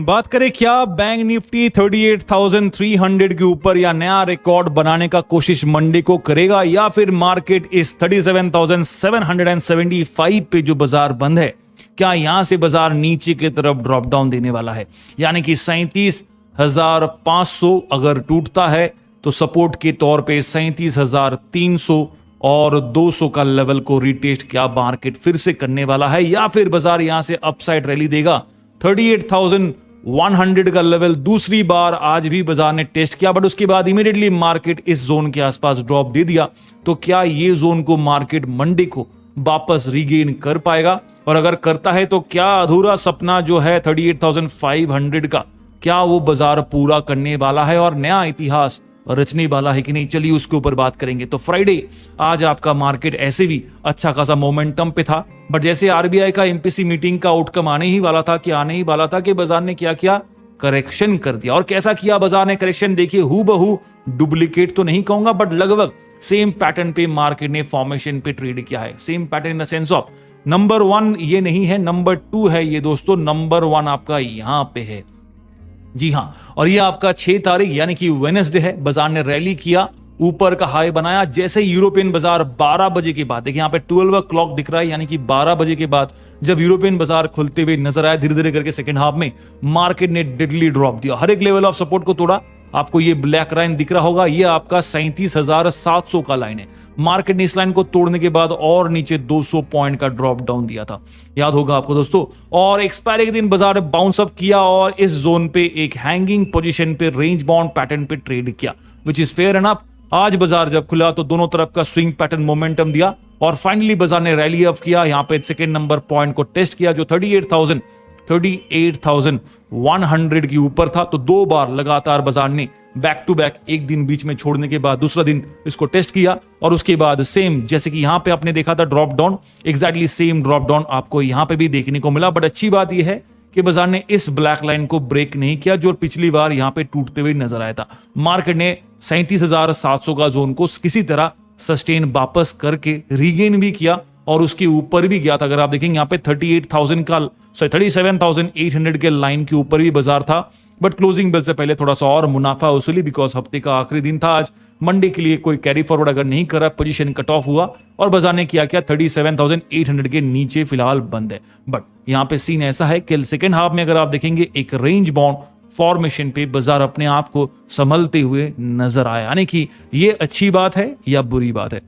बात करें क्या बैंक निफ्टी 38,300 के ऊपर या नया रिकॉर्ड बनाने का कोशिश मंडे को करेगा, या फिर मार्केट इस 37,775 पे जो बाजार बंद है, क्या यहां से बाजार नीचे की तरफ ड्रॉप डाउन देने वाला है? यानी कि 37,500 अगर टूटता है तो सपोर्ट के तौर पे 37,300 और 200 का लेवल को रिटेस्ट क्या मार्केट फिर से करने वाला है, या फिर बाजार यहां से अपसाइड रैली देगा? 38,100 का लेवल दूसरी बार आज भी बाजार ने टेस्ट किया, बट उसके बाद इमीडिएटली मार्केट इस जोन के आसपास ड्रॉप दे दिया। तो क्या ये जोन को मार्केट मंडे को वापस रिगेन कर पाएगा? और अगर करता है तो क्या अधूरा सपना जो है 38,500 का, क्या वो बाजार पूरा करने वाला है और नया इतिहास रचने वाला है कि नहीं? चलिए उसके ऊपर बात करेंगे। तो फ्राइडे आज आपका मार्केट ऐसे भी अच्छा खासा मोमेंटम पे था, बट जैसे आरबीआई का एमपीसी मीटिंग का आउटकम आने ही वाला था कि बाजार ने क्या किया? करेक्शन कर दिया। और कैसा किया बाजार ने करेक्शन? देखिए, हूबहू डुप्लीकेट तो नहीं कहूंगा, बट लगभग सेम पैटर्न पे मार्केट ने फॉर्मेशन पे ट्रेड किया है। Same pattern in the sense of number 1 ये नहीं है, नंबर 2 है ये दोस्तों। नंबर 1 आपका यहां पे है, जी हां, और ये आपका 6 तारीख यानी कि वेडनेसडे है। बाजार ने रैली किया, ऊपर का हाई बनाया। जैसे यूरोपियन बाजार 12 बजे के बाद, देखिए यहां पे 12 क्लॉक दिख रहा है, यानी कि 12 बजे के बाद जब यूरोपियन बाजार खुलते हुए नजर आया, धीरे धीरे करके सेकंड हाफ में मार्केट ने डेडली ड्रॉप दिया, हर एक लेवल ऑफ सपोर्ट को तोड़ा। आपको ये ब्लैक लाइन दिख रहा होगा, ये आपका 37,700 का लाइन है। मार्केट ने इस लाइन को तोड़ने के बाद और नीचे 200 पॉइंट का ड्रॉप डाउन दिया था, याद होगा आपको दोस्तों। और एक्सपायरी के दिन बाजार ने बाउंस अप किया और इस जोन पे एक हैंगिंग पोजीशन पे रेंज बाउंड पैटर्न पे ट्रेड किया, विच इज फेयर एनफ। आज बाजार जब खुला तो दोनों तरफ का स्विंग पैटर्न मोमेंटम दिया और फाइनली बाजार ने रैली अप किया। यहां पे सेकंड नंबर पॉइंट को टेस्ट किया जो 38,100 के ऊपर था। तो 2 बार लगातार बाजार ने बैक टू बैक, एक दिन बीच में छोड़ने के बाद दूसरा दिन इसको टेस्ट किया, और उसके बाद सेम जैसे कि यहां पे आपने देखा था drop down, exactly same drop down आपको यहां पे भी देखने को मिला। बट अच्छी बात यह है कि बाजार ने इस ब्लैक लाइन को ब्रेक नहीं किया जो पिछली बार यहां पे टूटते हुए नजर आया था। मार्केट ने 37,700 का जोन को किसी तरह सस्टेन वापस करके रीगेन भी किया और उसके ऊपर भी गया था। अगर आप देखेंगे यहाँ पे 37,800 के लाइन के ऊपर भी बाजार था, बट क्लोजिंग बेल से पहले थोड़ा सा और मुनाफा वसूली, बिकॉज हफ्ते का आखिरी दिन था आज। मंडे के लिए कोई कैरी फॉरवर्ड अगर नहीं कर रहा, पोजीशन कट ऑफ हुआ और बाजार ने किया 37,800 के नीचे फिलहाल बंद है। बट यहाँ पे सीन ऐसा है कि सेकेंड हाफ में अगर आप देखेंगे एक रेंज बाउंड फॉर्मेशन पे बाजार अपने आप को संभलते हुए नजर आया, यानी कि ये अच्छी बात है या बुरी बात है?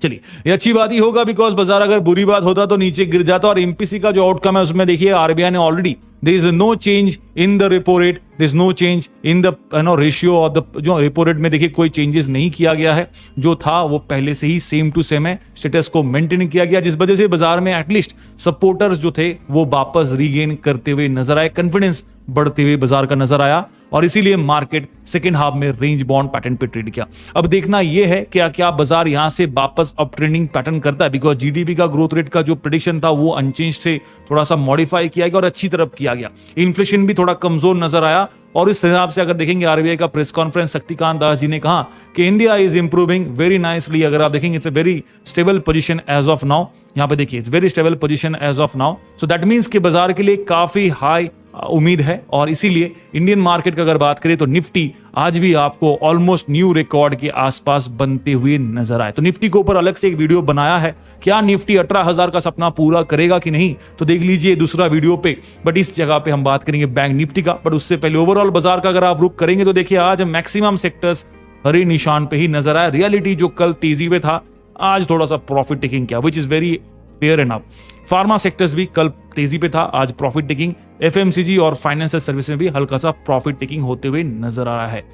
चलिए, ये अच्छी बात ही होगा, बिकॉज बाजार अगर बुरी बात होता तो नीचे गिर जाता। और एमपीसी का जो आउटकम है उसमें देखिए आरबीआई ने already there is no change in the repo rate, there is no change in the ratio और द जो रेपो रेट में देखिए कोई चेंजेस नहीं किया गया है, जो था वो पहले से ही सेम टू सेम है, स्टेटस को मेंटेन किया गया, जिस वजह से बाजार में एटलीस्ट सपोर्टर्स जो थे वो वापस रीगेन करते हुए नजर आए, कॉन्फिडेंस बढ़ते हुए बाजार का नजर आया और इसीलिए मार्केट सेकंड हाफ में रेंज बाउंड पैटर्न पे ट्रेड किया। अब देखना यह है कि क्या बाजार यहां से वापस अप ट्रेंडिंग पैटर्न करता है, बिकॉज जीडीपी का ग्रोथ रेट का जो प्रेडिक्शन था वो अनचेंज से थोड़ा सा मॉडिफाई किया गया और अच्छी तरफ किया गया। इन्फ्लेशन भी थोड़ा कमजोर नजर आया और इस हिसाब से अगर देखेंगे आरबीआई का प्रेस कॉन्फ्रेंस, शक्तिकांत दास जी ने कहा कि India is improving very nicely. अगर आप देखेंगे it's a very stable position as of now, यहां पे देखिए it's very stable position as of now. So that means कि बाजार के लिए काफी हाई उम्मीद है और इसीलिए इंडियन मार्केट का अगर बात करें तो निफ्टी आज भी आपको ऑलमोस्ट न्यू रिकॉर्ड के आसपास बनते हुए नजर आए। तो निफ्टी के ऊपर अलग से एक वीडियो बनाया है, क्या निफ्टी 18,000 का सपना पूरा करेगा कि नहीं, तो देख लीजिए दूसरा वीडियो पे। बट इस जगह पे हम बात करेंगे बैंक निफ्टी का। बट उससे पहले ओवरऑल बाजार का अगर आप रुख करेंगे तो देखिए आज मैक्सिमम सेक्टर्स हरे निशान पे ही नजर आया। रियलिटी जो कल तेजी में था आज थोड़ा सा प्रॉफिट टेकिंग किया, which is very fair enough. Pharma sectors भी कल तेजी पे था, आज प्रॉफिट टेकिंग। एफएमसीजी और फाइनेंशियल सर्विस में भी हल्का सा प्रॉफिट टेकिंग होते हुए नजर आ रहा है।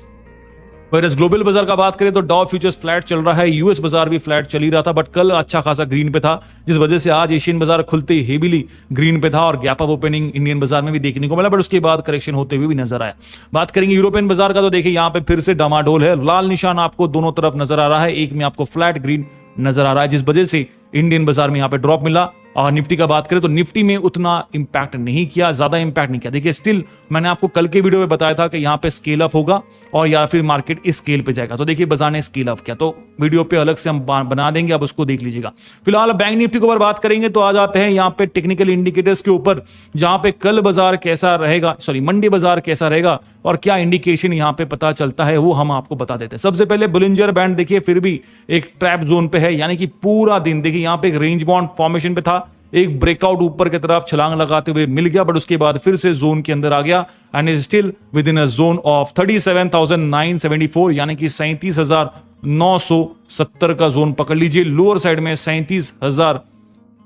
वैसे ग्लोबल बाजार का बात करें तो डॉ फ्यूचर्स फ्लैट चल रहा है, यूएस बाजार भी फ्लैट चल ही रहा था, बट कल अच्छा खासा ग्रीन पे था, जिस वजह से आज एशियन बाजार खुलते ही हेवीली ग्रीन पे था और गैप अप ओपनिंग इंडियन बाजार में भी देखने को मिला, बट उसके बाद करेक्शन होते हुए भी नजर आया। बात करेंगे यूरोपियन बाजार का तो देखिए यहाँ पे फिर से डामाडोल है, लाल निशान आपको दोनों तरफ नजर आ रहा है, एक में आपको फ्लैट ग्रीन नजर आ रहा है, जिस वजह से इंडियन बाजार में यहाँ पे ड्रॉप मिला। और निफ्टी का बात करें तो निफ्टी में उतना इंपैक्ट नहीं किया, ज्यादा इंपैक्ट नहीं किया। देखिए स्टिल मैंने आपको कल के वीडियो में बताया था कि यहाँ पे स्केल अप होगा और या फिर मार्केट इस स्केल पे जाएगा। तो देखिए बाजार ने स्केल अप किया, तो वीडियो पे अलग से हम बना देंगे, आप उसको देख लीजिएगा। फिलहाल बैंक निफ्टी के ऊपर बात करेंगे तो आ जाते हैं यहाँ पे टेक्निकल इंडिकेटर्स के ऊपर, जहां पे कल बाजार कैसा रहेगा, सॉरी मंडे बाजार कैसा रहेगा और क्या इंडिकेशन यहाँ पे पता चलता है वो हम आपको बता देते हैं। सबसे पहले बुलिंजर बैंड देखिए फिर भी एक ट्रैप जोन पे है, यानी कि पूरा दिन देखिए यहाँ पे एक रेंज बाउंड फॉर्मेशन पे था, एक ब्रेकआउट ऊपर की तरफ छलांग लगाते हुए मिल गया, बट उसके बाद फिर से जोन के अंदर आ गया and is still with in a zone of 37,974, यानी कि 37,970 का जोन पकड़ लीजिए। लोअर साइड में 37,000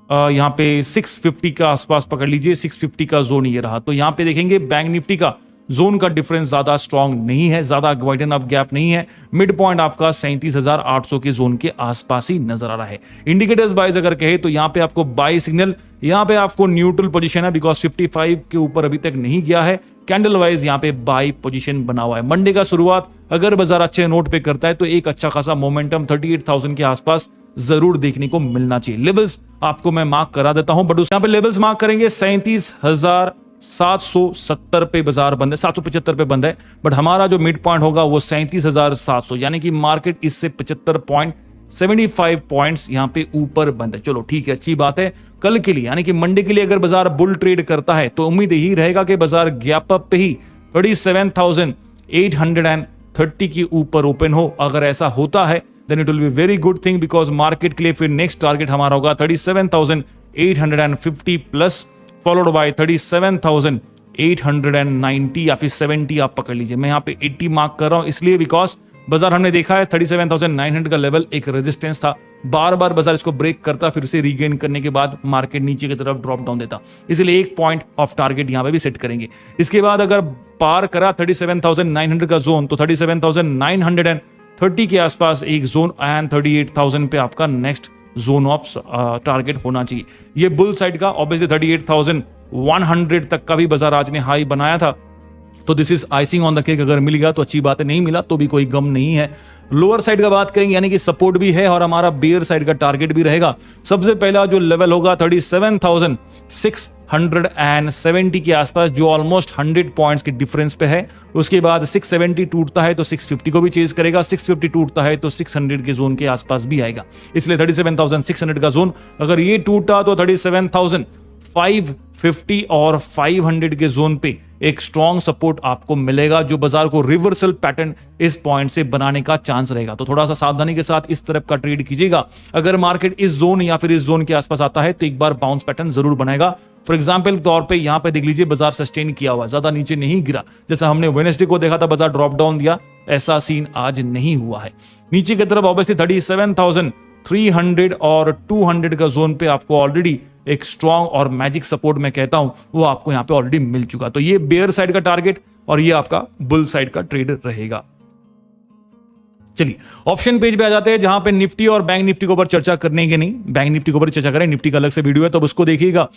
यहां पे 650 का आसपास पकड़ लीजिए, 650 का जोन ये रहा। तो यहां पे देखेंगे बैंक निफ्टी का जोन का डिफरेंस ज्यादा स्ट्रांग नहीं है, ज्यादा वाइडन अप गैप नहीं है। मिड पॉइंट आपका 37,800 के जोन के आसपास ही नजर आ रहा है। इंडिकेटर्स बाइज अगर कहे तो यहां पे आपको बाय सिग्नल, यहां पे आपको न्यूट्रल पोजीशन है बिकॉज 55 के ऊपर अभी तक नहीं गया है। कैंडल वाइज यहां पे बाय पोजीशन बना हुआ है। मंडे का शुरुआत अगर बाजार अच्छे नोट पे करता है तो एक अच्छा खासा मोमेंटम 38,000 के आसपास जरूर देखने को मिलना चाहिए। लेवल्स आपको मैं मार्क करा देता हूं, बट यहां पे लेवल्स मार्क करेंगे 37,770 पे बाजार बंद है, 775 पे बंद है, बट हमारा जो मिड पॉइंट होगा वो 37,700, यानी कि मार्केट इससे 75.75 पॉइंट्स यहां पे ऊपर बंद है। चलो ठीक है, अच्छी बात है। कल के लिए यानी कि मंडे के लिए अगर बाजार बुल ट्रेड करता है तो उम्मीद यही रहेगा कि बाजार गैप अप पे ही 37,830 के ऊपर ओपन हो। अगर ऐसा होता है then it will be very good thing because market के लिए फिर नेक्स्ट टारगेट हमारा होगा 37,850 प्लस, फॉलोड बाय 37,890 या फिर 70 आप पकड़ लीजिए। मैं यहाँ पे 80 मार्क कर रहा हूं इसलिए बिकॉज बाजार हमने देखा है 37,900 का लेवल एक रेजिस्टेंस था, बार बार बाजार इसको ब्रेक करता, फिर उसे रीगेन करने के बाद मार्केट नीचे की तरफ ड्रॉप डाउन देता, इसलिए एक पॉइंट ऑफ टारगेट यहां पे भी सेट करेंगे। इसके बाद अगर पार करा 37,900 का जोन तो 37,930 के आसपास एक जोन एंड 38,000 पे आपका नेक्स्ट जोन ऑफ टारगेट होना चाहिए। ये बुल साइड का ऑब्वियसली 38,100 तक का भी बाजार आज ने हाई बनाया था, तो this is icing on the cake. अगर मिल गया तो अच्छी बात है, नहीं मिला तो भी कोई गम नहीं है। लोअर साइड का बात करेंगे यानी कि सपोर्ट भी है और हमारा बेयर साइड का टारगेट भी रहेगा। सबसे पहला जो लेवल होगा 37,670 के आसपास, जो ऑलमोस्ट 100 पॉइंट्स के डिफरेंस पे है। उसके बाद 670 टूटता है तो 650 को भी चेज करेगा, 650 टूटता है तो 600 के जोन के आसपास भी आएगा, इसलिए 37,600 का जोन अगर ये टूटा तो 37,550 और 500 के जोन पे एक स्ट्रॉन्ग सपोर्ट आपको मिलेगा, जो बाजार को रिवर्सल पैटर्न इस पॉइंट से बनाने का चांस रहेगा। तो थोड़ा सा सावधानी के साथ इस तरफ का ट्रेड कीजिएगा। अगर मार्केट इस जोन या फिर इस जोन के आसपास आता है तो एक बार बाउंस पैटर्न जरूर बनाएगा। फॉर एग्जाम्पल तौर पे यहां पे देख लीजिए बाजार सस्टेन किया हुआ, ज्यादा नीचे नहीं गिरा, जैसा हमने वेडनेसडे को देखा था बाजार ड्रॉप डाउन दिया, ऐसा सीन आज नहीं हुआ है। नीचे की तरफ ऑब्वियसली 37,300 और 200 का जोन पे आपको ऑलरेडी एक स्ट्रॉन्ग और मैजिक सपोर्ट मैं कहता हूं वो आपको यहां पे ऑलरेडी मिल चुका। तो ये बेयर साइड का टारगेट और ये आपका बुल साइड का ट्रेड रहेगा। चलिए ऑप्शन पेज पे आ जाते हैं, जहां पे निफ्टी और बैंक निफ्टी के ऊपर चर्चा करने के नहीं, बैंक निफ्टी के ऊपर चर्चा करें, निफ्टी का अलग से वीडियो है तो उसको देखिएगा।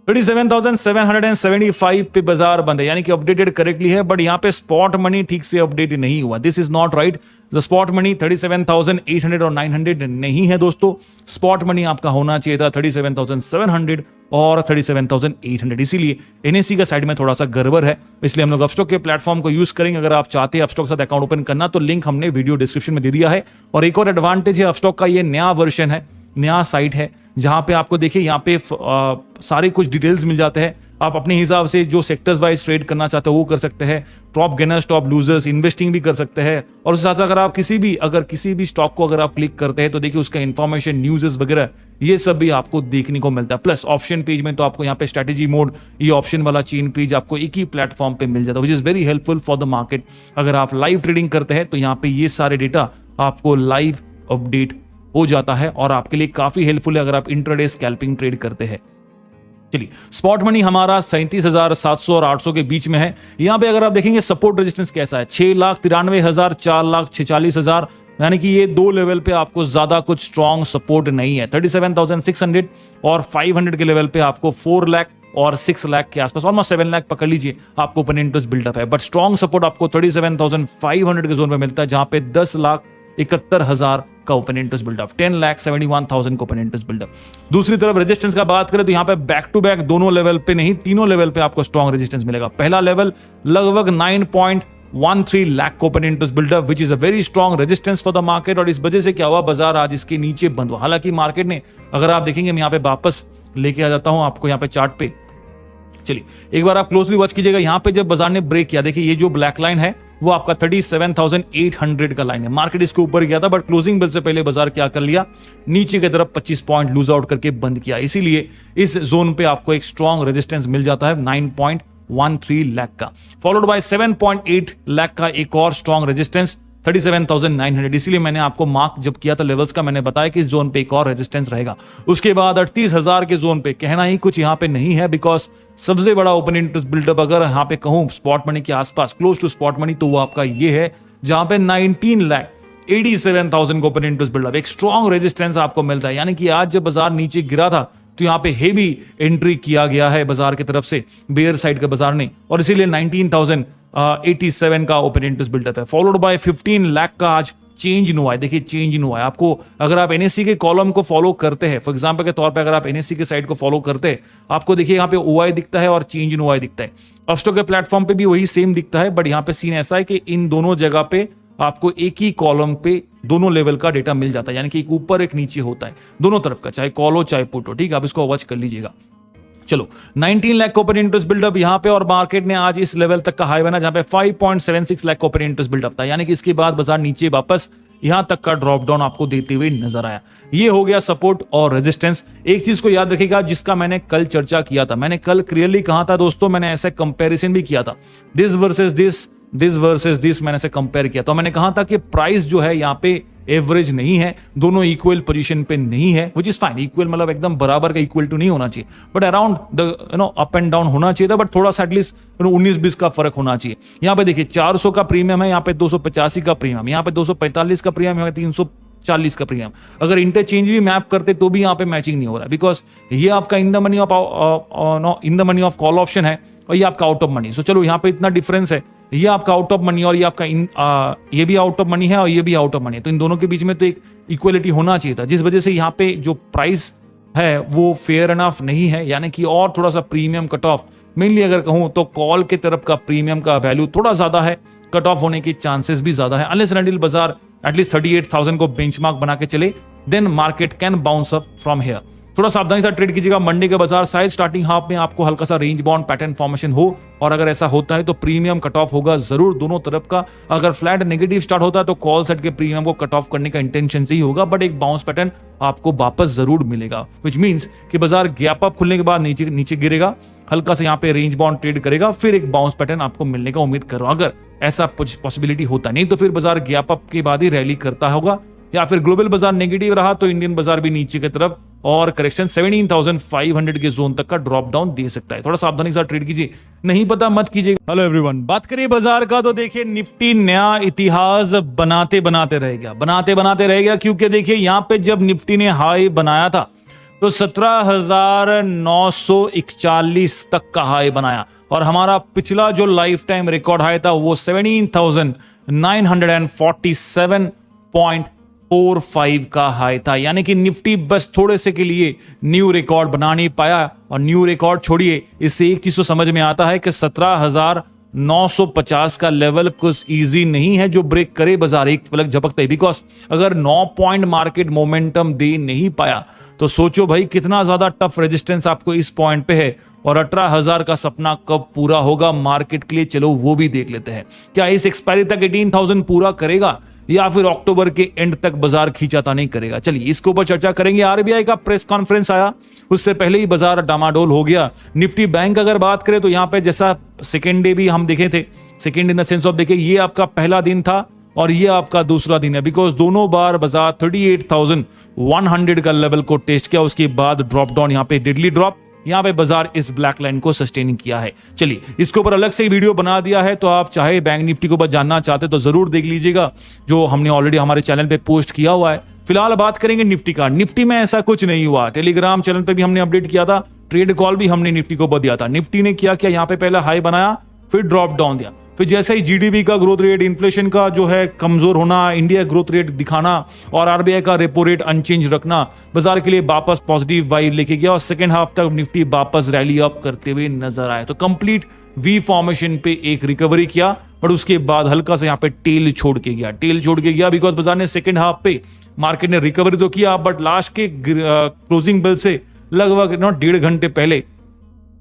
37,775 पे बाजार बंद है, यानी कि अपडेटेड करेक्टली है, बट यहां पे स्पॉट मनी ठीक से अपडेट नहीं हुआ। This is not right. The spot money 37,800 और 900 नहीं है दोस्तों। स्पॉट मनी आपका होना चाहिए था 37,700 और 37,800, इसीलिए एनएससी का साइड में थोड़ा सा गड़बड़ है, इसलिए हम लोग अपस्टॉक के प्लेटफॉर्म को यूज करेंगे। अगर आप चाहते हैं अपस्टॉक के साथ अकाउंट ओपन करना तो लिंक हमने वीडियो डिस्क्रिप्शन में दे दिया है। और एक और एडवांटेज है अपस्टॉक का, ये नया वर्जन है, नया साइट है, जहां पे आपको देखिए यहाँ पे सारे कुछ डिटेल्स मिल जाते हैं। आप अपने हिसाब से जो सेक्टर्स वाइज ट्रेड करना चाहते हो वो कर सकते हैं, top gainers, top losers, investing भी कर सकते हैं। और उसके साथ अगर आप किसी भी स्टॉक को अगर आप क्लिक करते हैं तो देखिए उसका इन्फॉर्मेशन, न्यूज़ वगैरह ये सब भी आपको देखने को मिलता है। प्लस ऑप्शन पेज में तो आपको यहाँ पे स्ट्रेटेजी मोड, ये ऑप्शन वाला चेन पेज आपको एक ही प्लेटफॉर्म पे मिल जाता है, which is very helpful for the market. अगर आप लाइव ट्रेडिंग करते हैं तो यहाँ पे ये सारे डेटा आपको लाइव अपडेट हो जाता है और आपके लिए काफी हेल्पफुल है अगर आप इंट्राडे स्कैल्पिंग ट्रेड करते हैं। चलिए स्पॉट मनी हमारा 37,700 और 800 के बीच में है। यहां पे अगर आप देखेंगे सपोर्ट रेजिस्टेंस कैसा है, 6,93,000, 4,46,000, यानी कि ये दो लेवल पे आपको ज्यादा कुछ स्ट्रॉन्ग सपोर्ट नहीं है। 37,600 और 500 के लेवल पे आपको 4 लाख और 6 लाख के आसपास, ऑलमोस्ट 7 लाख पकड़ लीजिए, आपको ओपन इंटरेस्ट बिल्डअप है। बट स्ट्रॉन्ग सपोर्ट आपको 37,500 के जोन में मिलता है, जहां पे 10,71,000 का ओपन इंटरेस्ट बिल्डअप, 10,71,000 का ओपन इंटरेस्ट बिल्डअप। दूसरी तरफ रेजिस्टेंस का बात करें तो यहाँ पे बैक टू बैक दोनों लेवल पे नहीं, तीनों लेवल पे आपको स्ट्रॉन्ग रेजिस्टेंस मिलेगा। पहला लेवल लगभग 9.13 lakh open interest buildup which is a very strong resistance for the market. और इस वजह से क्या हुआ, बाजार आज इसके नीचे बंद हुआ। हालांकि मार्केट ने, अगर आप देखेंगे, मैं यहाँ पे वापस लेके आ जाता हूं आपको यहाँ पे चार्ट पे, चलिए एक बार आप क्लोजली वॉच कीजिएगा। यहाँ पे जब बाजार ने ब्रेक किया, देखिए ये जो ब्लैक लाइन है वो आपका 37,800 का लाइन है। मार्केट इसके ऊपर गया था, बट क्लोजिंग बेल से पहले बाजार क्या कर लिया, नीचे की तरफ 25 पॉइंट लूज आउट करके बंद किया। इसीलिए इस जोन पे आपको एक स्ट्रॉन्ग रेजिस्टेंस मिल जाता है 9.13 लाख का, फॉलोड बाय 7.8 लाख का एक और स्ट्रॉन्ग रेजिस्टेंस 37,900। इसीलिए मैंने आपको मार्क जब किया था लेवल्स का, मैंने बताया कि इस जोन पे एक और रेजिस्टेंस रहेगा। उसके बाद 38,000 के जोन पे कहना ही कुछ यहाँ पे नहीं है, बिकॉज सबसे बड़ा ओपन इंटरेस्ट बिल्डअप अगर यहाँ पे कहूं स्पॉट मनी के आसपास, क्लोज टू स्पॉट मनी, तो वो आपका ये है जहां पे 19,87,000 का ओपन इंटरेस्ट बिल्डअप, एक स्ट्रॉन्ग रेजिस्टेंस आपको मिल रहा है। यानी कि आज जब बाजार नीचे गिरा था तो यहाँ पे हेवी एंट्री किया गया है बाजार की तरफ से, बेयर साइड के बाजार ने, और इसीलिए 19,087 का ओपन इंटरेस्ट बिल्डअप है, फॉलोड बाय 15 लाख का आज चेंज इन हुआ है। देखिए चेंज इन हुआ है आपको, अगर आप एनएससी के कॉलम को फॉलो करते हैं, फॉर एग्जांपल के तौर पे अगर आप एनएससी के साइड को फॉलो करते हैं, आपको देखिए यहाँ पे ओआई दिखता है और चेंज इन ओआई दिखता है। अपस्टॉक के प्लेटफॉर्म पे भी वही सेम दिखता है, बट यहाँ पे सीन ऐसा है कि इन दोनों जगह पे आपको एक ही कॉलम पे दोनों लेवल का डेटा मिल जाता है, यानी कि एक ऊपर एक नीचे होता है दोनों तरफ का, चाहे कॉल हो चाहे पुट हो। ठीक है, आप इसको वॉच कर लीजिएगा। चलो 19 लाख ओपन इंटरेस्ट बिल्डअप यहाँ पे, और मार्केट ने आज इस लेवल तक का हाई बना जहां पे 5.76 लाख ओपन इंटरेस्ट बिल्डअप था, यानी कि इसके बाद बाजार नीचे वापस यहां तक का ड्रॉप डाउन आपको देते हुए नजर आया। ये हो गया सपोर्ट और रेजिस्टेंस। एक चीज को याद रखिएगा जिसका मैंने कल चर्चा किया था, मैंने कल क्लियरली कहा था दोस्तों, मैंने ऐसे कंपैरिजन भी किया था, दिस वर्सेस दिस मैंने ऐसे कंपेयर किया। तो मैंने कहा था कि प्राइस जो है यहाँ पे एवरेज नहीं है, दोनों इक्वल पोजीशन पे नहीं है, व्हिच इज फाइन। इक्वल मतलब एकदम बराबर का इक्वल टू नहीं होना चाहिए, but around the up and down होना चाहिए था, बट थोड़ा सा एटलीस्ट 19-20 का फर्क होना चाहिए। यहाँ पे देखिए 400 का प्रीमियम है, यहाँ पे 285 का प्रीमियम, यहाँ पे 245 का प्रीमियम, यहाँ पे 340 का प्रीमियम। अगर इंटरचेंज भी मैप करते तो भी यहाँ पे मैचिंग नहीं हो रहा, बिकॉज ये आपका इन the money of call option है और ये आपका आउट ऑफ मनी। सो चलो यहाँ पे इतना डिफरेंस है, ये आपका आउट ऑफ मनी और ये आपका ये भी आउट ऑफ मनी है और ये भी आउट ऑफ मनी है, तो इन दोनों के बीच में तो एक इक्वलिटी होना चाहिए था, जिस वजह से यहाँ पे जो प्राइस है वो फेयर एनफ नहीं है, यानी कि और थोड़ा सा प्रीमियम कट ऑफ, मेनली अगर कहूं तो कॉल के तरफ का प्रीमियम का वैल्यू थोड़ा ज्यादा है, कट ऑफ होने के चांसेस भी ज्यादा है। अनलेस एंड अनटिल बाजार एटलीस्ट 38,000 को बेंचमार्क बना के चले, then market can bounce up from here. थोड़ा सावधानी से ट्रेड कीजिएगा। मंडे के बाजार शायद स्टार्टिंग हाफ में आपको हल्का सा रेंज बाउंड पैटर्न फॉर्मेशन हो, और अगर ऐसा होता है तो प्रीमियम कट ऑफ होगा जरूर दोनों तरफ का। अगर फ्लैट नेगेटिव स्टार्ट होता है तो कॉल सेट के प्रीमियम को कट ऑफ करने का इंटेंशन से ही होगा, बट एक बाउंस पैटर्न आपको वापस जरूर मिलेगा, विच मींस कि बाजार गैप अप खुलने के बाद नीचे गिरेगा, हल्का सा यहाँ पे रेंज बाउंड ट्रेड करेगा, फिर एक बाउंस पैटर्न आपको मिलने का उम्मीद कर रहा हूं। अगर ऐसा पॉसिबिलिटी होता नहीं तो फिर बाजार गैप अप के बाद ही रैली करता होगा, या फिर ग्लोबल बाजार नेगेटिव रहा तो इंडियन बाजार भी नीचे की तरफ और करेक्शन 17,500 के जोन तक का ड्रॉप डाउन दे सकता है। थोड़ा सावधानी के साथ ट्रेड कीजिए, नहीं पता मत कीजिए। हेलो एवरीवन, बात करिए बाजार का तो देखिए निफ्टी नया इतिहास बनाते बनाते रह गया, क्योंकि देखिए यहाँ पे जब निफ्टी ने हाई बनाया था तो 17,941 तक का हाई बनाया, और हमारा पिछला जो लाइफ टाइम रिकॉर्ड हाई था वो 17,947.45 का हाई था। यानी कि निफ्टी बस थोड़े से के लिए न्यू रिकॉर्ड बना नहीं पाया, और न्यू रिकॉर्ड छोड़िए, इससे एक चीज तो समझ में आता है कि 17,950 का लेवल कुछ इजी नहीं है जो ब्रेक करे बाजार एक पलक झपकते ही, बिकॉज अगर 9 पॉइंट मार्केट मोमेंटम दे नहीं पाया तो सोचो भाई कितना ज्यादा टफ रेजिस्टेंस आपको इस पॉइंट पे है, और 18,000 का सपना कब पूरा होगा मार्केट के लिए, चलो वो भी देख लेते हैं। क्या इस एक्सपायरी तक 18,000 पूरा करेगा, या फिर अक्टूबर के एंड तक बाजार खींचाता नहीं करेगा? चलिए इसके ऊपर चर्चा करेंगे। आरबीआई का प्रेस कॉन्फ्रेंस आया, उससे पहले ही बाजार डामाडोल हो गया। निफ्टी बैंक अगर बात करें तो यहाँ पे जैसा सेकेंड डे भी हम देखे थे, second in the sense of देखिए ये आपका पहला दिन था और ये आपका दूसरा दिन है, बिकॉज दोनों बार बाजार 38,100 का लेवल को टेस्ट किया, उसके बाद ड्रॉप डाउन, यहाँ पे डेडली ड्रॉप, यहाँ पे बाजार इस ब्लैक लाइन को सस्टेन किया है। चलिए इसके ऊपर अलग से वीडियो बना दिया है, तो आप चाहे बैंक निफ्टी के ऊपर जानना चाहते तो जरूर देख लीजिएगा, जो हमने ऑलरेडी हमारे चैनल पे पोस्ट किया हुआ है। फिलहाल बात करेंगे निफ्टी का। निफ्टी में ऐसा कुछ नहीं हुआ, टेलीग्राम चैनल पे भी हमने अपडेट किया था, ट्रेड कॉल भी हमने निफ्टी को ऊपर दिया था। निफ्टी ने क्या किया, यहाँ पे पहला हाई बनाया, फिर ड्रॉप डाउन दिया, फिर जैसे ही जीडीपी का ग्रोथ रेट, इन्फ्लेशन का जो है कमजोर होना, इंडिया ग्रोथ रेट दिखाना और आरबीआई का रेपो रेट अनचेंज रखना बाजार के लिए वापस पॉजिटिव वाइब लेके गया और सेकंड हाफ तक निफ्टी वापस रैली अप करते हुए नजर आए। तो कंप्लीट वी फॉर्मेशन पे एक रिकवरी किया, पर उसके बाद हल्का सा यहाँ पे टेल छोड़ के गया बिकॉज बाजार ने सेकंड हाफ पे मार्केट ने रिकवरी तो किया, बट लास्ट के क्लोजिंग बेल से लगभग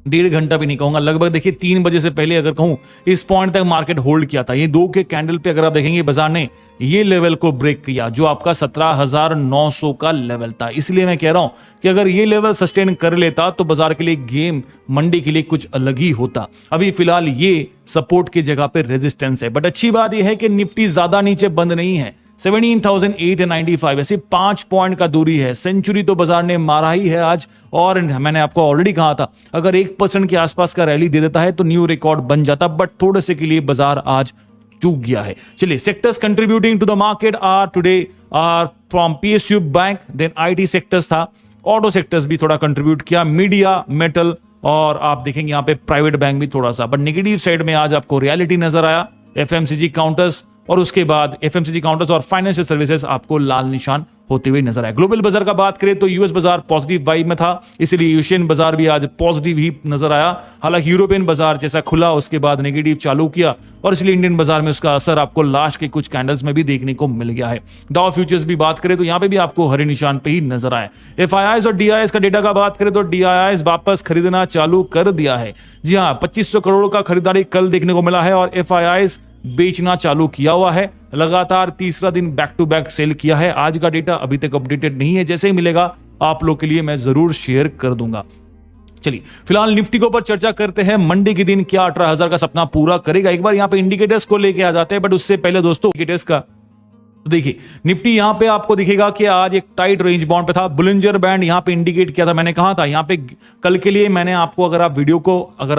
1.5 घंटा भी नहीं कहूंगा, लगभग देखिए 3 बजे से पहले अगर कहूं इस पॉइंट तक मार्केट होल्ड किया था। ये 2 के कैंडल पे अगर आप देखेंगे बाजार ने ये लेवल को ब्रेक किया जो आपका 17,900 का लेवल था। इसलिए मैं कह रहा हूं कि अगर ये लेवल सस्टेन कर लेता तो बाजार के लिए गेम मंडी के लिए कुछ अलग ही होता। अभी फिलहाल ये सपोर्ट की जगह पे रेजिस्टेंस है, बट अच्छी बात यह है कि निफ्टी ज्यादा नीचे बंद नहीं है। 17,895 ऐसी 5 पॉइंट का दूरी है। सेंचुरी तो बाजार ने मारा ही है आज, और मैंने आपको ऑलरेडी कहा था अगर 1% के आसपास का रैली दे देता है तो न्यू रिकॉर्ड बन जाता, बट थोड़े से के लिए बाजार आज चूक गया है। चलिए, sectors contributing to the market are today are from PSU bank, then IT sectors था, ऑटो सेक्टर्स भी थोड़ा कंट्रीब्यूट किया, मीडिया, मेटल, और आप देखेंगे यहाँ पे प्राइवेट बैंक भी थोड़ा सा। बट नेगेटिव साइड में आज आपको रियलिटी नजर आया, एफएमसीजी काउंटर्स, और उसके बाद एफएमसीजी काउंटर्स और फाइनेंशियल सर्विसेज आपको लाल निशान होते हुए नजर आए। ग्लोबल बाजार का बात करें तो यूएस बाजार पॉजिटिव वाइब में था, इसलिए एशियन बाजार भी आज पॉजिटिव ही नजर आया। हालांकि यूरोपियन बाजार जैसा खुला उसके बाद नेगेटिव चालू किया, और इसलिए इंडियन बाजार में उसका असर आपको लास्ट के कुछ कैंडल्स में भी देखने को मिल गया है। डाउ फ्यूचर्स भी बात करें तो यहाँ पे भी आपको हरे निशान पे ही नजर आए। एफआईआईज और डीआईएस का डेटा का बात करें तो डीआईआईज वापस खरीदना चालू कर दिया है। जी हाँ, 2500 करोड़ का खरीदारी कल देखने को मिला है, और एफआईआईज बेचना चालू किया हुआ है। लगातार तीसरा दिन बैक टू बैक सेल किया है। आज का डेटा अभी तक अपडेटेड नहीं है, जैसे ही मिलेगा आप लोग के लिए मैं जरूर शेयर कर दूंगा। चलिए, फिलहाल निफ्टी के ऊपर चर्चा करते हैं। मंडे के दिन क्या 18,000 का सपना पूरा करेगा? एक बार यहां पे इंडिकेटर्स को लेके आ जाते हैं, बट उससे पहले दोस्तों इंडिकेटर्स का तो देखिए, निफ्टी यहां पे आपको दिखेगा कि आज एक टाइट रेंज बाउंड पे था। बुलिंजर बैंड यहां पे इंडिकेट किया था। मैंने कहा था यहां पे कल के लिए, मैंने आपको अगर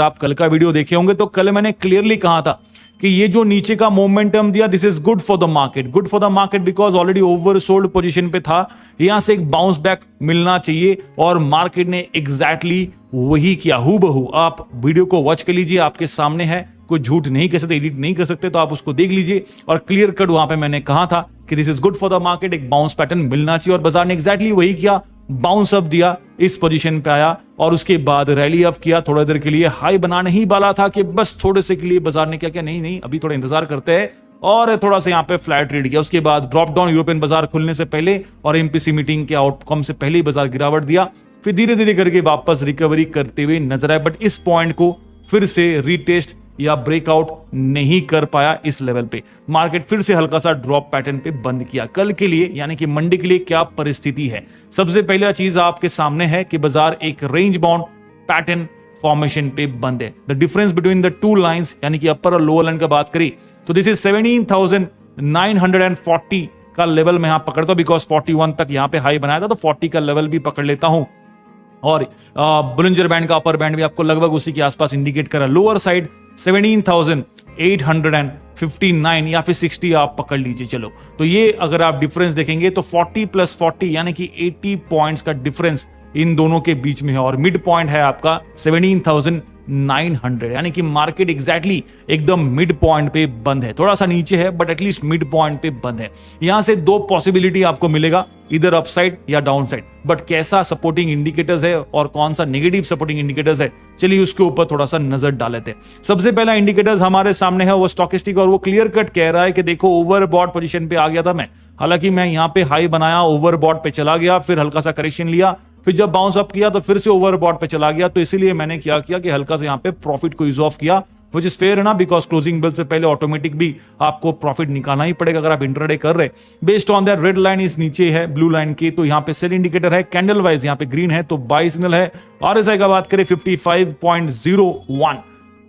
आप कल का वीडियो देखे होंगे तो कल मैंने क्लियरली कहा था कि ये जो नीचे का मोमेंटम दिया, this is good for the market because already oversold position पे था। यहां से एक बाउंस बैक मिलना चाहिए, और मार्केट ने एग्जैक्टली वही किया। हूबहू आप वीडियो को वॉच कर लीजिए, आपके सामने है, कोई झूठ नहीं कह सकते, एडिट नहीं कर सकते, तो आप उसको देख लीजिए। और क्लियर कट वहां पे मैंने कहा था कि this is good for the market, एक बाउंस पैटर्न मिलना चाहिए, और बाजार ने एग्जैक्टली वही किया। बाउंस अप दिया, इस पोजीशन पे आया, और उसके बाद रैली अप किया। थोड़ा देर के लिए हाई बनाने ही वाला था कि बस थोड़े से के लिए बाजार ने क्या किया, नहीं अभी थोड़ा इंतजार करते हैं, और थोड़ा सा यहाँ पे फ्लैट ट्रेड किया। उसके बाद ड्रॉप डाउन यूरोपियन बाजार खुलने से पहले और एमपीसी मीटिंग के आउटकम से पहले ही बाजार गिरावट दिया, फिर धीरे धीरे करके वापस रिकवरी करते हुए नजर आए। बट इस पॉइंट को फिर से रीटेस्ट या ब्रेकआउट नहीं कर पाया। इस लेवल पे मार्केट फिर से हल्का सा ड्रॉप पैटर्न पे बंद किया। कल के लिए यानी कि मंडे के लिए क्या परिस्थिति है? सबसे पहला चीज आपके सामने है कि बाजार एक रेंज बाउंड पैटर्न फॉर्मेशन पे बंद है। The difference between the two lines यानी कि अपर और लोअर लाइन का बात करी तो दिस इज 17,940 का लेवल में यहां पकड़ता हूं, बिकॉज 41 तक यहां पे हाई बनाया था, तो 40 का लेवल भी पकड़ लेता हूं। और बुलिंजर बैंड का अपर बैंड भी आपको लगभग उसी के आसपास इंडिकेट कर रहा है। लोअर साइड 17,859 या फिर 60 आप पकड़ लीजिए। चलो, तो ये अगर आप डिफरेंस देखेंगे तो 40 + 40 यानी कि 80 पॉइंट्स का डिफरेंस इन दोनों के बीच में है, और मिड पॉइंट है आपका 17,900 यानी कि मार्केट एग्जैक्टली एकदम मिड पॉइंट पे बंद है। थोड़ा सा नीचे है बट एटलीस्ट मिड पॉइंट पे बंद है। यहां से दो पॉसिबिलिटी आपको मिलेगा, इधर अपसाइड या डाउन साइड। बट कैसा सपोर्टिंग इंडिकेटर्स है और कौन सा नेगेटिव सपोर्टिंग इंडिकेटर्स है, चलिए उसके ऊपर थोड़ा सा नजर डालते हैं। सबसे पहला इंडिकेटर्स हमारे सामने है वो स्टॉकिस्टिक, और वो क्लियर कट कह रहा है कि देखो ओवरबॉट पोजीशन पे आ गया था मैं। हालांकि मैं यहां पे हाई बनाया, ओवरबॉट पे चला गया, फिर हल्का सा करेक्शन लिया, फिर जब बाउंस अप किया तो फिर से ओवरबॉट पे चला गया। तो इसीलिए मैंने क्या किया कि हल्का सा यहाँ पे प्रॉफिट को यूज ऑफ किया, which is fair है ना, बिकॉज क्लोजिंग बेल से पहले ऑटोमेटिक भी आपको प्रॉफिट निकालना ही पड़ेगा अगर आप इंट्राडे कर रहे। Based on that red line इस नीचे है ब्लू लाइन की, तो यहाँ पे सेल इंडिकेटर है, कैंडल वाइज यहाँ पे ग्रीन है तो बाय सिग्नल है। आरएसआई का बात करें 55.01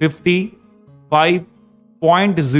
55.01 10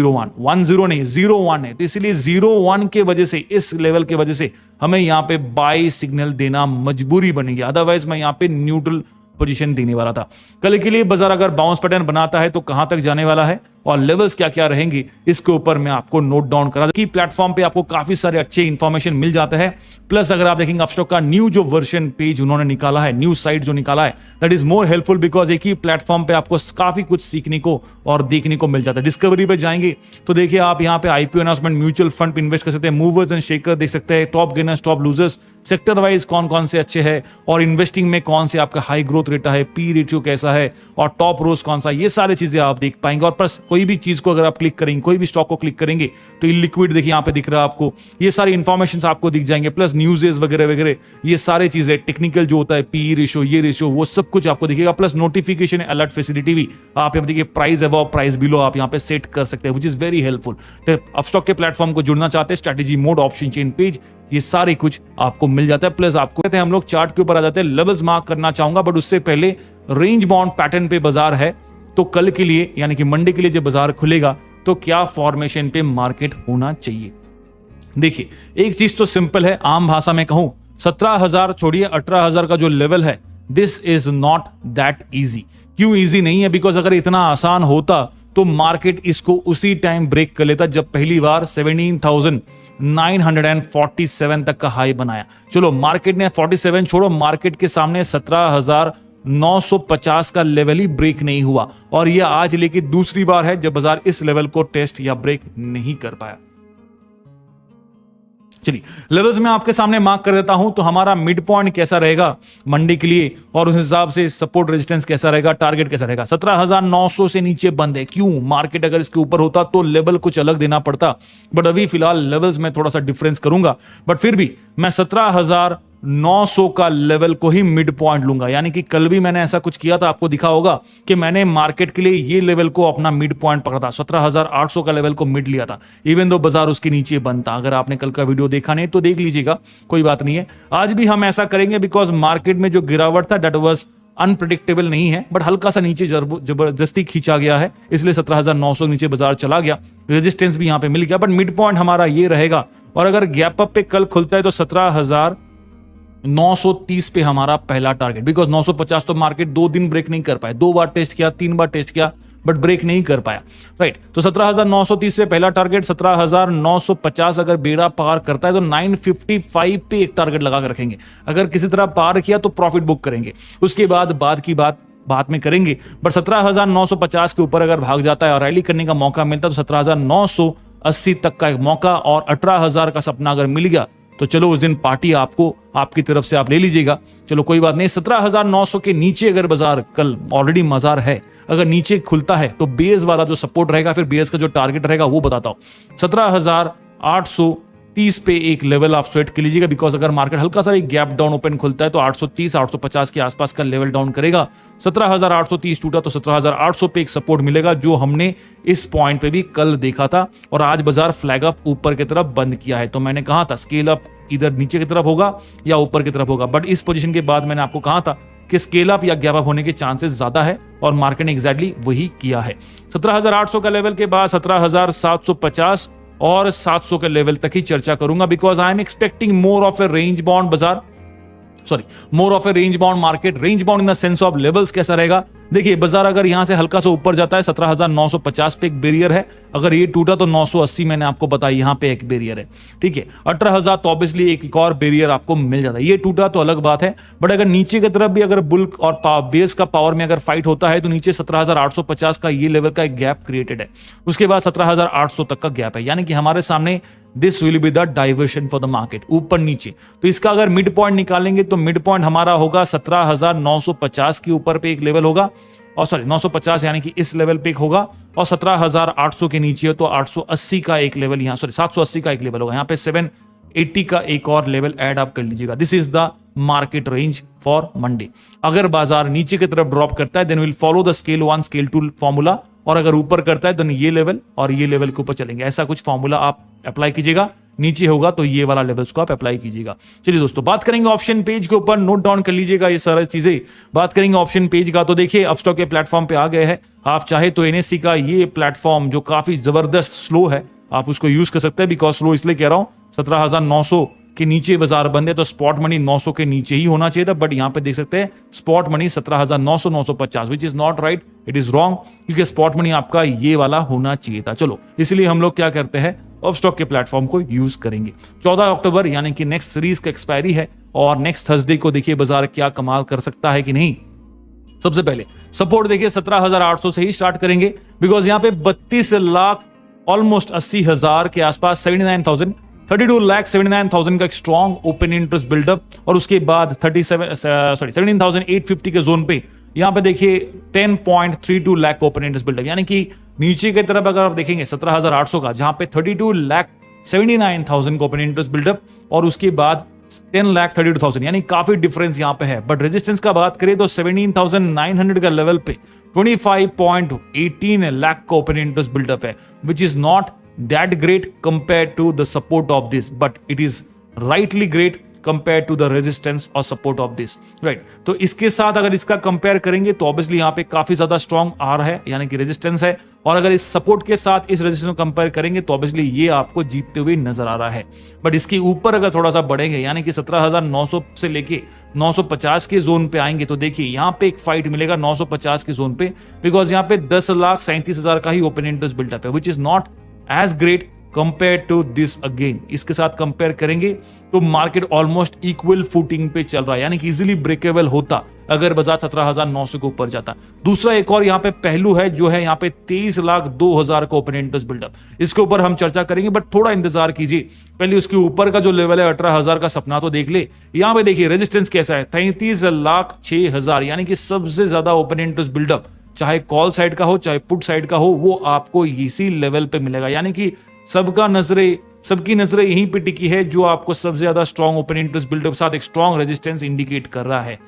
नहीं 01 है, तो इसलिए 01 के वजह से, इस लेवल के वजह से हमें यहाँ पे बाय सिग्नल देना मजबूरी बनेगी, अदरवाइज मैं यहाँ पे न्यूट्रल पोजीशन देने वाला था। कल के लिए बाजार अगर बाउंस पैटर्न बनाता है तो कहां तक जाने वाला है और लेवल्स क्या क्या रहेंगे इसके ऊपर मैं आपको नोट डाउन करा कि प्लेटफॉर्म पे आपको काफी सारे अच्छे इंफॉर्मेशन मिल जाते हैं। प्लस अगर आप देखेंगे अपस्टॉक का न्यू जो वर्जन पेज उन्होंने निकाला है, न्यू साइट जो निकाला है, that is more helpful because एक ही प्लेटफॉर्म पे आपको काफी कुछ सीखने को और देखने को मिल जाता है। डिस्कवरी पे जाएंगे तो देखिए आप यहाँ पे आईपीओ अनाउंसमेंट, म्यूचुअल फंड पे इन्वेस्ट कर सकते हैं, मूवर्स एंड शेकर देख सकते हैं, top gainers, top losers, sector wise कौन कौन से अच्छे हैं और इन्वेस्टिंग में कौन से आपका हाई ग्रोथ रेट है, पी रेशियो कैसा है और टॉप रोज कौन सा, ये सारी चीजें आप देख पाएंगे। और प्लस कोई भी चीज को अगर आप क्लिक करेंगे, कोई भी स्टॉक को क्लिक करेंगे तो इलिक्विड देखिए यहाँ पे दिख रहा है आपको, ये सारी इंफॉर्मेशन आपको दिख जाएंगे। प्लस न्यूज़ वगैरह वगैरह ये सारी चीजें, टेक्निकल जो होता है पी रेशियो, ये रेशियो, वो सब कुछ आपको दिखेगा। प्लस नोटिफिकेशन अलर्ट फैसिलिटी भी आप यहाँ देखिए, प्राइस अबव प्राइस बिलो आप यहाँ पे सेट कर सकते हैं, which is very helpful. Upstox के प्लेटफॉर्म को जुड़ना चाहते हैं, strategy mode, option chain page, ये सारे कुछ आपको मिल जाता है। प्लस आपको कहते हैं हम लोग चार्ट के ऊपर आ जाते हैं, लेवल्स मार्क करना चाहूंगा बट उससे पहले रेंज बाउंड पैटर्न पे बाजार है तो कल के लिए यानी कि मंडे के लिए जब बाजार खुलेगा तो क्या फॉर्मेशन पे मार्केट होना चाहिए। देखिए एक चीज तो सिंपल है, आम भाषा में कहूं 17,000 छोड़िए 18,000 का जो लेवल है, this is not that easy. क्यों इजी नहीं है? बिकॉज अगर इतना आसान होता तो मार्केट इसको उसी टाइम ब्रेक कर लेता जब पहली बार 17,947 तक का हाई बनाया। चलो मार्केट ने 47 छोड़ो, मार्केट के सामने 17,950 का लेवल ही ब्रेक नहीं हुआ और यह आज लेके दूसरी बार है जब बाजार इस लेवल को टेस्ट या ब्रेक नहीं कर पाया। चलिए लेवल्स में आपके सामने मार्क कर देता हूं तो हमारा मिड पॉइंट कैसा रहेगा मंडे के लिए और उस हिसाब से सपोर्ट रेजिस्टेंस कैसा रहेगा, टारगेट कैसा रहेगा। 17,900 से नीचे बंद है। क्यों? मार्केट अगर इसके ऊपर होता तो लेवल कुछ अलग देना पड़ता, बट अभी फिलहाल लेवल्स में थोड़ा सा डिफरेंस करूंगा, बट फिर भी मैं 17,900 का लेवल को ही मिड पॉइंट लूंगा। यानी कि कल भी मैंने ऐसा कुछ किया था, आपको दिखा होगा कि मैंने मार्केट के लिए ये लेवल को अपना मिड पॉइंट पकड़ा था, 17,800 का लेवल को मिड लिया था, इवन दो बाजार उसके नीचे बंद था। अगर आपने कल का वीडियो देखा नहीं तो देख लीजिएगा, कोई बात नहीं है। आज भी हम ऐसा करेंगे बिकॉज मार्केट में जो गिरावट था दैट वाज अनप्रेडिक्टेबल नहीं है, बट हल्का सा नीचे जबरदस्ती खींचा गया है, इसलिए 17,900 नीचे बाजार चला गया, रेजिस्टेंस भी यहां पे मिल गया, बट मिड पॉइंट हमारा ये रहेगा। और अगर गैप अप पे कल खुलता है तो 17,930 पे हमारा पहला टारगेट, बिकॉज 950 तो मार्केट 2 दिन ब्रेक नहीं कर पाए, 2 बार टेस्ट किया, 3 बार टेस्ट किया, बट ब्रेक नहीं कर पाया, राइट। तो 17,930 पे पहला टारगेट, 17,950 अगर बेड़ा पार करता है तो 955 पे एक टारगेट लगा कर रखेंगे। अगर किसी तरह पार किया तो प्रॉफिट बुक करेंगे, उसके बाद की बात बाद में करेंगे। बट 17,950 के ऊपर अगर भाग जाता है और रैली करने का मौका मिलता है तो 17,980 तक का एक मौका और 18,000 का सपना अगर मिल गया तो चलो उस दिन पार्टी आपको आपकी तरफ से आप ले लीजिएगा। चलो कोई बात नहीं, 17,900 के नीचे अगर बाजार कल ऑलरेडी बाजार है, अगर नीचे खुलता है तो बेस वाला जो सपोर्ट रहेगा, फिर बेस का जो टारगेट रहेगा वो बताता हूं। 17,830 पे एक लेवल आप सेट कर लीजिएगा, बिकॉज अगर मार्केट हल्का सा एक गैप डाउन ओपन खुलता है तो 830-850 के आसपास का लेवल डाउन करेगा। 17,830 टूटा तो 17,800 पे एक सपोर्ट मिलेगा, जो हमने इस पॉइंट पे भी कल देखा था और आज बाजार फ्लैग अप ऊपर की तरफ बंद किया है। तो मैंने कहा था स्केल अप इधर नीचे की तरफ होगा या ऊपर की तरफ होगा, बट इस पोजीशन के बाद मैंने आपको कहा था कि स्केल अप या गैप अप होने के चांसेस ज्यादा है और मार्केट ने एग्जैक्टली वही किया है। 17,800 का लेवल के बाद 17,750 और 700 के लेवल तक ही चर्चा करूंगा, because I am expecting more of a range bound बाजार, more of a range bound market. Range bound in the sense of levels कैसा रहेगा? देखिए बाजार अगर यहां से हल्का सा ऊपर जाता है, 17,950 पे एक बैरियर है, अगर ये टूटा तो 980 मैंने आपको बताया यहां पे एक बैरियर है, ठीक है। 18,000 तो ऑब्वियसली एक और बैरियर आपको मिल जाता है, ये टूटा तो अलग बात है, बट अगर नीचे की तरफ भी अगर बुल्क और बेस का पावर में अगर फाइट होता है तो नीचे 17,850 का ये लेवल का एक गैप क्रिएटेड है, उसके बाद 17,800 तक का गैप है, यानी कि हमारे सामने this will be the diversion for the market, ऊपर नीचे। तो इसका अगर मिड पॉइंट निकालेंगे तो मिड पॉइंट हमारा होगा 17,950 के ऊपर पे एक लेवल होगा, और सॉरी 950 यानी कि इस लेवल पे एक होगा, और 17,800 के नीचे हो तो 880 का एक लेवल यहाँ, सॉरी 780 का एक लेवल होगा, यहाँ पे 780 का एक और लेवल ऐड आप कर लीजिएगा। This is the market range for Monday. अगर बाजार नीचे की तरफ ड्रॉप करता है then will follow the scale 1 scale 2 formula, और अगर ऊपर करता है तो ये लेवल और ये लेवल के ऊपर चलेंगे, ऐसा कुछ फॉर्मूला आप अप्लाई कीजिएगा। नीचे होगा तो ये वाला लेवल्स को आप अप्लाई कीजिएगा। चलिए दोस्तों बात करेंगे ऑप्शन पेज के ऊपर, नोट डाउन कर लीजिएगा ये सारी चीजें। बात करेंगे ऑप्शन पेज का, तो देखिए अपस्टॉक के प्लेटफॉर्म पे आ गए हैं, आप चाहे तो एनएससी का ये प्लेटफॉर्म जो काफी जबरदस्त स्लो है आप उसको यूज कर सकते हैं, बिकॉज स्लो इसलिए कह रहा हूं 17,900 के नीचे बाजार बंद है तो स्पॉट मनी 900 के नीचे ही होना चाहिए था, बट यहां पे देख सकते हैं spot money 17,900 950, which is not right, it is wrong, क्योंकि स्पॉट मनी आपका ये वाला होना चाहिए था। चलो इसलिए हम लोग क्या करते हैं, अपस्टॉक के प्लेटफॉर्म को यूज करेंगे। 14 अक्टूबर यानी कि नेक्स्ट सीरीज का एक्सपायरी है और नेक्स्ट थर्सडे को देखिए बाजार क्या कमाल कर सकता है कि नहीं। सबसे पहले सपोर्ट देखिए 17,800 से ही स्टार्ट करेंगे, बिकॉज यहां पे 32 लाख ऑलमोस्ट 80,000 के आसपास 79,000 32,79,000 का एक स्ट्रॉन्ग ओपन इंटरेस्ट बिल्डअप, और उसके बाद 17,850 के जोन पे यहां पे देखिए 10.32 लाख ओपन इंटरेस्ट बिल्डअप, यानी कि नीचे की तरफ अगर आप देखेंगे 17,800 का, जहां पे 32,79,000 का ओपन इंटरेस्ट बिल्डअप और उसके बाद 10,32,000, यानी काफी डिफरेंस यहां पे है। बट रेजिस्टेंस का बात करें तो 17,900 का लेवल पे 25.18 लाख का ओपन इंटरेस्ट बिल्डअप है, which is not that great compare to the support of this, but it is rightly great compare to the resistance और सपोर्ट ऑफ दिस, राइट। तो इसके साथ अगर इसका कंपेयर करेंगे तो ऑब्वियसली यहां पे काफी ज्यादा स्ट्रॉन्ग आर है, यानी कि रेजिस्टेंस है, और अगर इस सपोर्ट के साथ इस रेजिस्टेंस को कंपेयर करेंगे तो ऑब्वियसली ये आपको जीतते हुए नजर आ रहा है। बट इसके ऊपर अगर थोड़ा सा बढ़ेंगे, यानी कि 17,900 से लेके 950 के जोन पे आएंगे, तो देखिए यहां पे एक फाइट मिलेगा 950 के जोन पे, बिकॉज यहां पे 10,37,000 का ही ओपन इंटरेस्ट बिल्डअप है, which is not as great compare to this again. इसके साथ कंपेयर करेंगे तो मार्केट ऑलमोस्ट इक्वल फुटिंग पे चल रहा है, यानी कि इजीली ब्रेकेबल होता अगर बाजार 17,900 के ऊपर जाता। दूसरा एक और यहाँ पे पहलू है जो है यहाँ पे 23,02,000 का ओपन इंटरेस्ट बिल्डअप, इसके ऊपर हम चर्चा करेंगे, बट थोड़ा इंतजार कीजिए, पहले उसके ऊपर का जो लेवल है 18,000 का सपना तो देख ले। यहाँ पे देखिए रेजिस्टेंस कैसा है, 33,06,000, यानी कि सबसे ज्यादा ओपन इंटरेस्ट बिल्डअप चाहे कॉल साइड का हो चाहे पुट साइड का हो, वो आपको इसी लेवल पे मिलेगा, यानी कि सबकी नजरें यहीं पे टिकी है, जो आपको सबसे ज्यादा स्ट्रॉन्ग ओपन इंटरेस्ट बिल्डअप साथ एक स्ट्रॉन्ग रेजिस्टेंस इंडिकेट कर रहा है।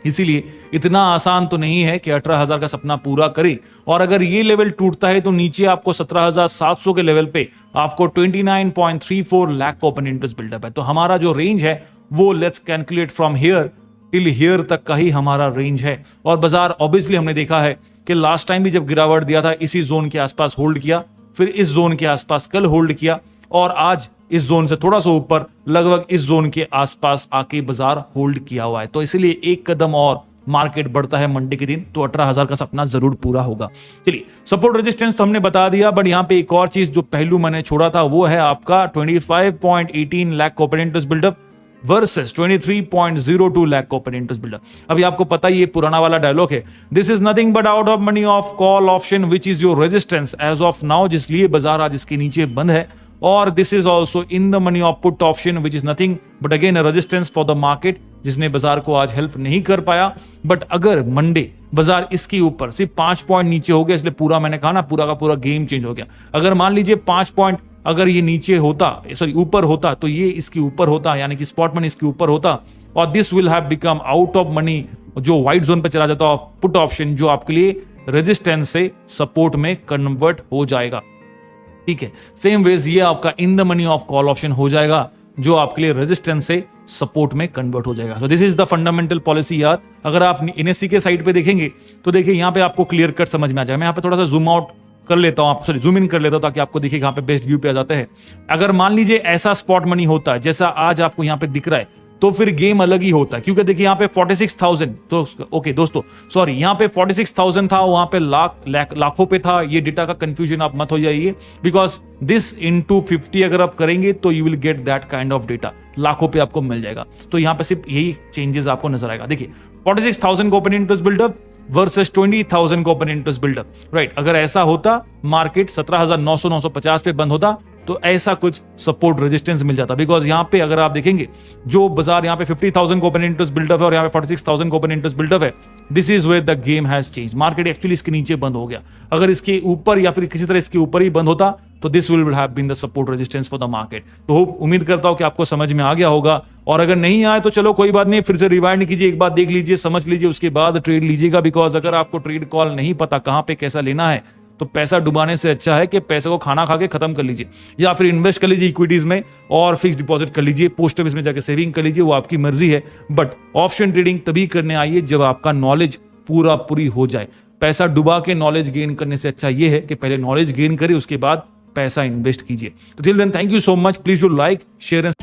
इसीलिए इतना आसान तो नहीं है कि 18,000 का सपना पूरा करे, और अगर ये लेवल टूटता है तो नीचे आपको 17,700 के लेवल पे आपको 29.34 लाख का ओपन इंटरेस्ट बिल्डअप है। तो हमारा जो रेंज है वो let's calculate from here till here तक का ही हमारा रेंज है। और बाजार ऑब्वियसली हमने देखा है कि लास्ट टाइम भी जब गिरावट दिया था इसी जोन के आसपास होल्ड किया, फिर इस जोन के आसपास कल होल्ड किया, और आज इस जोन से थोड़ा सा ऊपर लगभग इस जोन के आसपास आके बाजार होल्ड किया हुआ है। तो इसलिए एक कदम और मार्केट बढ़ता है मंडे के दिन तो 18,000 का सपना जरूर पूरा होगा। चलिए सपोर्ट रेजिस्टेंस तो हमने बता दिया, बट यहां पे एक और चीज जो पहलू मैंने छोड़ा था वो है आपका 25.18 lakh open interest buildup versus 23.02 lakh open interest buildup. अभी आपको पता ही ये पुराना वाला डायलॉग है, this is nothing but out of money of call option which is your resistance as of now, जिसलिए बाजार आज इसके नीचे बंद है, और this is also in the money of put option which is nothing but again resistance for the market, जिसने बाजार को आज हेल्प नहीं कर पाया। बट अगर मंडे बाजार इसके ऊपर सिर्फ 5 पॉइंट नीचे हो गया, इसलिए पूरा मैंने कहा ना पूरा का पूरा गेम चेंज हो गया। अगर मान लीजिए 5 पॉइंट अगर ये नीचे होता, सॉरी ऊपर होता, तो ये इसके ऊपर होता, यानी कि स्पॉट मनी इसके ऊपर होता, और this will have become out of money, जो व्हाइट जोन पे चला जाता ऑफ पुट ऑप्शन, जो आपके लिए रेजिस्टेंस से सपोर्ट में कन्वर्ट हो जाएगा। ठीक है, सेम वेज ये आपका इन the money of call option हो जाएगा, जो आपके लिए रेजिस्टेंस से सपोर्ट में कन्वर्ट हो जाएगा। तो this is the fundamental policy यार। अगर आप NSE के साइड पे देखेंगे तो देखिए यहाँ पे आपको क्लियर कट समझ में आ जाएगा। मैं यहाँ पे थोड़ा सा जूम आउट कर लेता हूं, सॉरी जूम इन कर लेता हूं, ताकि आपको दिखे कहां पे बेस्ट व्यू पे आ जाते हैं। अगर मान लीजिए ऐसा स्पॉट मनी होता है जैसा आज आपको यहाँ पे दिख रहा है, तो फिर गेम अलग ही होता है, क्योंकि देखिए यहाँ पे 46,000, तो ओके दोस्तों सॉरी, यहाँ पे 46,000 था, वहां पे लाखों पे था। ये डेटा का कंफ्यूजन आप मत हो जाइए, बिकॉज दिस इनटू 50 अगर आप करेंगे तो you will get that kind of data, लाखों पे आपको मिल जाएगा। तो यहाँ पे सिर्फ यही चेंजेस आपको नजर आएगा। देखिए 46,000 का ओपन इंटरेस्ट बिल्डअप वर्सेस 20,000 का ओपन इंटरेस्ट बिल्डअप, राइट। अगर ऐसा होता मार्केट 17,900 950 पे बंद होता तो ऐसा कुछ सपोर्ट रेजिस्टेंस मिल जाता, बिकॉज यहाँ पे अगर आप देखेंगे जो बाजार यहाँ पे 50,000 का ओपन इंटरेस्ट बिल्डअप है और यहाँ पे 46,000 का ओपन इंटरेस्ट बिल्डअप है, this is where the game has change. Market actually इसके नीचे बंद हो गया। अगर इसके ऊपर या फिर किसी तरह इसके ऊपर ही बंद होता तो this will have been the support resistance for the market. तो उम्मीद करता हूं कि आपको समझ में आ गया होगा, और अगर नहीं आए तो चलो कोई बात नहीं, फिर से रिवाइंड कीजिए, एक बार देख लीजिए, समझ लीजिए, उसके बाद ट्रेड लीजिएगा। बिकॉज अगर आपको ट्रेड कॉल नहीं पता कहां पे कैसा लेना है, तो पैसा डुबाने से अच्छा है कि पैसे को खाना खा के खत्म कर लीजिए, या फिर इन्वेस्ट कर लीजिए इक्विटीज में और फिक्स डिपॉजिट कर लीजिए, पोस्ट ऑफिस में जाकर सेविंग कर लीजिए, वो आपकी मर्जी है। बट ऑप्शन ट्रेडिंग तभी करने आइए जब आपका नॉलेज पूरी हो जाए। पैसा डुबा के नॉलेज गेन करने से अच्छा ये है कि पहले नॉलेज गेन करिए, उसके बाद पैसा इन्वेस्ट कीजिए। तो till then thank you so much, please do like share and